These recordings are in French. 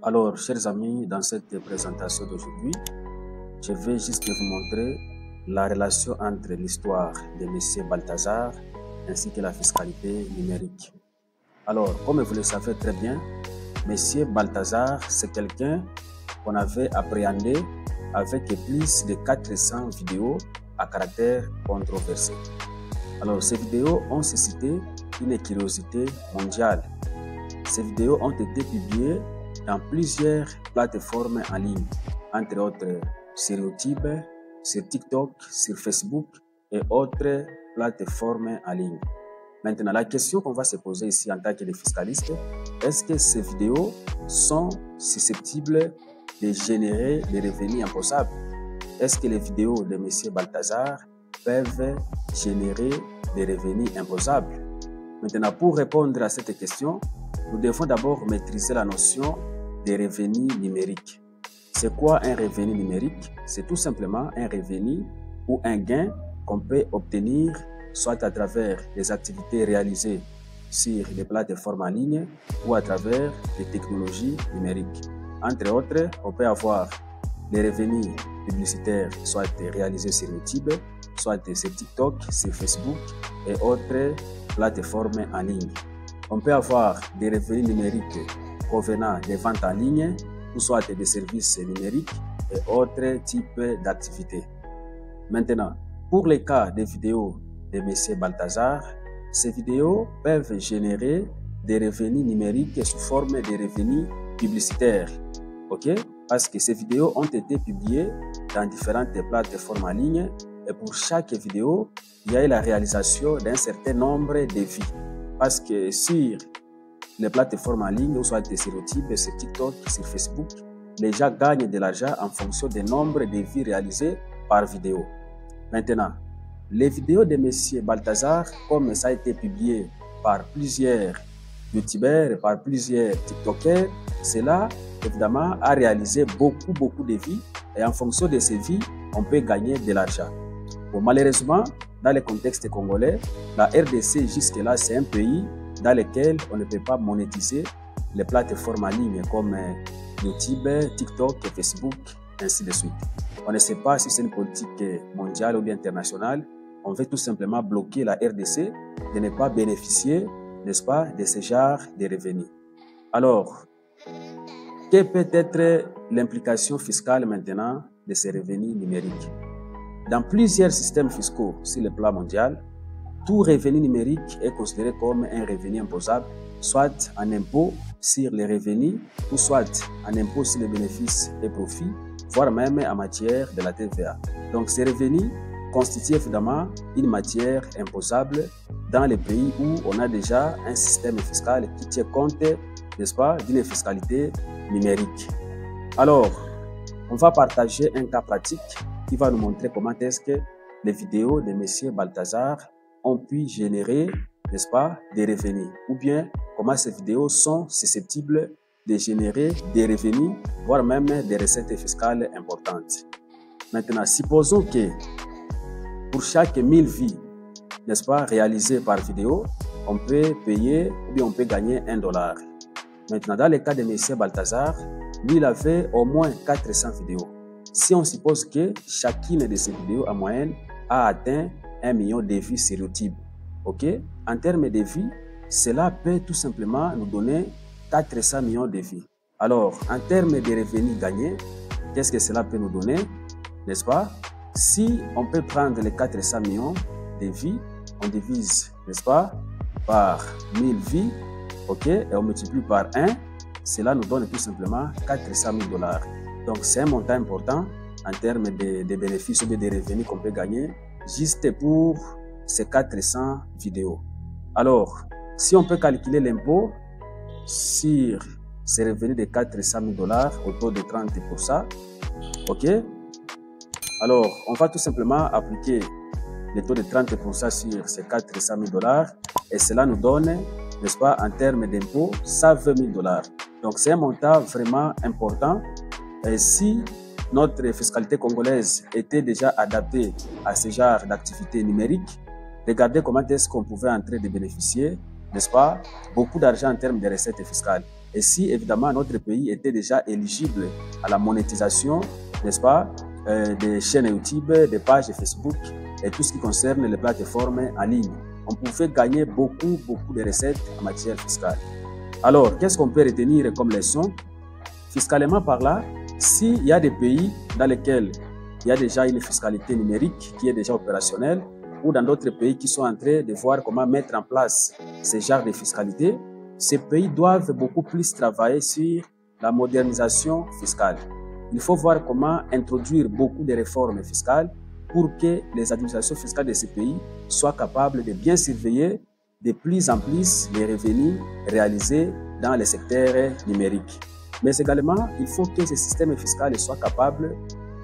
Alors, chers amis, dans cette présentation d'aujourd'hui, je vais juste vous montrer la relation entre l'histoire de M. Balthazar ainsi que la fiscalité numérique. Alors, comme vous le savez très bien, M. Balthazar, c'est quelqu'un qu'on avait appréhendé avec plus de 400 vidéos à caractère controversé. Alors, ces vidéos ont suscité une curiosité mondiale. Ces vidéos ont été publiées dans plusieurs plateformes en ligne, entre autres sur YouTube, sur TikTok, sur Facebook et autres plateformes en ligne. Maintenant, la question qu'on va se poser ici en tant que fiscaliste, est-ce que ces vidéos sont susceptibles de générer des revenus imposables? Est-ce que les vidéos de M. Balthazar peuvent générer des revenus imposables? Maintenant, pour répondre à cette question, nous devons d'abord maîtriser la notion des revenus numériques. C'est quoi un revenu numérique? C'est tout simplement un revenu ou un gain qu'on peut obtenir soit à travers les activités réalisées sur les plateformes en ligne ou à travers les technologies numériques. Entre autres, on peut avoir des revenus publicitaires soit réalisés sur YouTube, soit sur TikTok, sur Facebook et autres plateformes en ligne. On peut avoir des revenus numériques provenant des ventes en ligne ou soit des services numériques et autres types d'activités. Maintenant, pour les cas des vidéos de M. Balthazar, ces vidéos peuvent générer des revenus numériques sous forme de revenus publicitaires. OK? Parce que ces vidéos ont été publiées dans différentes plateformes en ligne et pour chaque vidéo, il y a eu la réalisation d'un certain nombre de vues. Parce que sur les plateformes en ligne, ou soit sur YouTube, sur TikTok, sur Facebook, les gens gagnent de l'argent en fonction du nombre de vues réalisées par vidéo. Maintenant, les vidéos de M. Balthazar, comme ça a été publié par plusieurs youtubeurs et par plusieurs tiktokers, cela évidemment a réalisé beaucoup de vues et en fonction de ces vues, on peut gagner de l'argent. Bon, malheureusement, dans le contexte congolais, la RDC jusque-là, c'est un pays dans lequel on ne peut pas monétiser les plateformes en ligne comme YouTube, TikTok, Facebook, ainsi de suite. On ne sait pas si c'est une politique mondiale ou bien internationale. On veut tout simplement bloquer la RDC de ne pas bénéficier, n'est-ce pas, de ce genre de revenus. Alors, quelle peut être l'implication fiscale maintenant de ces revenus numériques? Dans plusieurs systèmes fiscaux sur le plan mondial, tout revenu numérique est considéré comme un revenu imposable, soit en impôt sur les revenus ou soit en impôt sur les bénéfices et profits, voire même en matière de la TVA. Donc ces revenus constituent évidemment une matière imposable dans les pays où on a déjà un système fiscal qui tient compte, n'est-ce pas, d'une fiscalité numérique. Alors, on va partager un cas pratique qui va nous montrer comment est-ce que les vidéos de M. Balthazar ont pu générer, n'est-ce pas, des revenus, ou bien comment ces vidéos sont susceptibles de générer des revenus, voire même des recettes fiscales importantes. Maintenant, supposons que pour chaque 1000 vues, n'est-ce pas, réalisées par vidéo, on peut payer ou bien on peut gagner $1. Maintenant, dans le cas de M. Balthazar, lui, il avait au moins 400 vidéos. Si on suppose que chacune de ces vidéos, en moyenne, a atteint 1 million de vues sur YouTube, ok? En termes de vues, cela peut tout simplement nous donner 400 millions de vues. Alors, en termes de revenus gagnés, qu'est-ce que cela peut nous donner, n'est-ce pas? Si on peut prendre les 400 millions de vues, on divise, n'est-ce pas, par 1000 vues, ok? Et on multiplie par 1, cela nous donne tout simplement $400 000. Donc, c'est un montant important en termes de bénéfices ou de revenus qu'on peut gagner juste pour ces 400 vidéos. Alors, si on peut calculer l'impôt sur ces revenus de $400 000 au taux de 30%, ok? Alors, on va tout simplement appliquer le taux de 30% sur ces $400 000 et cela nous donne, n'est-ce pas, en termes d'impôt, $120 000. Donc, c'est un montant vraiment important. Et si notre fiscalité congolaise était déjà adaptée à ce genre d'activité numérique, regardez comment est-ce qu'on pouvait en train de bénéficier n'est-ce pas, beaucoup d'argent en termes de recettes fiscales. Et si, évidemment, notre pays était déjà éligible à la monétisation, n'est-ce pas, des chaînes YouTube, des pages Facebook et tout ce qui concerne les plateformes en ligne, on pouvait gagner beaucoup de recettes en matière fiscale. Alors, qu'est-ce qu'on peut retenir comme leçon? Fiscalement par là, s'il y a des pays dans lesquels il y a déjà une fiscalité numérique qui est déjà opérationnelle, ou dans d'autres pays qui sont en train de voir comment mettre en place ce genre de fiscalité, ces pays doivent beaucoup plus travailler sur la modernisation fiscale. Il faut voir comment introduire beaucoup de réformes fiscales pour que les administrations fiscales de ces pays soient capables de bien surveiller de plus en plus les revenus réalisés dans le secteur numérique. Mais également, il faut que ce système fiscal soit capable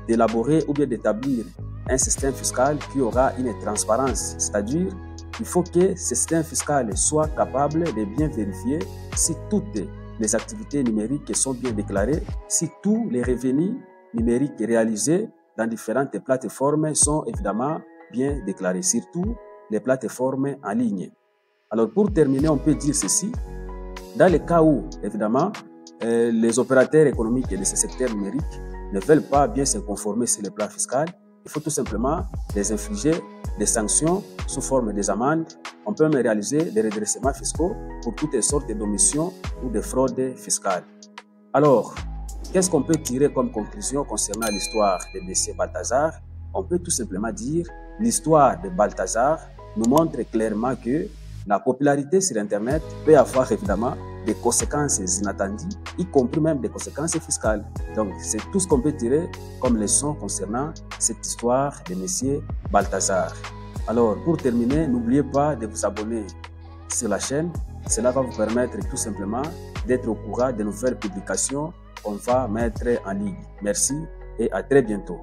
d'élaborer ou bien d'établir un système fiscal qui aura une transparence, c'est-à-dire il faut que ce système fiscal soit capable de bien vérifier si toutes les activités numériques sont bien déclarées, si tous les revenus numériques réalisés dans différentes plateformes sont évidemment bien déclarés, surtout les plateformes en ligne. Alors pour terminer, on peut dire ceci, dans le cas où évidemment les opérateurs économiques de ce secteur numérique ne veulent pas bien se conformer sur le plan fiscal, il faut tout simplement les infliger des sanctions sous forme des amendes. On peut même réaliser des redressements fiscaux pour toutes sortes d'omissions ou de fraudes fiscales. Alors, qu'est-ce qu'on peut tirer comme conclusion concernant l'histoire de M. Balthazar? On peut tout simplement dire l'histoire de Balthazar nous montre clairement que la popularité sur Internet peut avoir évidemment des conséquences inattendues, y compris même des conséquences fiscales. Donc, c'est tout ce qu'on peut tirer comme leçon concernant cette histoire de M. Balthazar. Alors, pour terminer, n'oubliez pas de vous abonner sur la chaîne. Cela va vous permettre tout simplement d'être au courant des nouvelles publications qu'on va mettre en ligne. Merci et à très bientôt.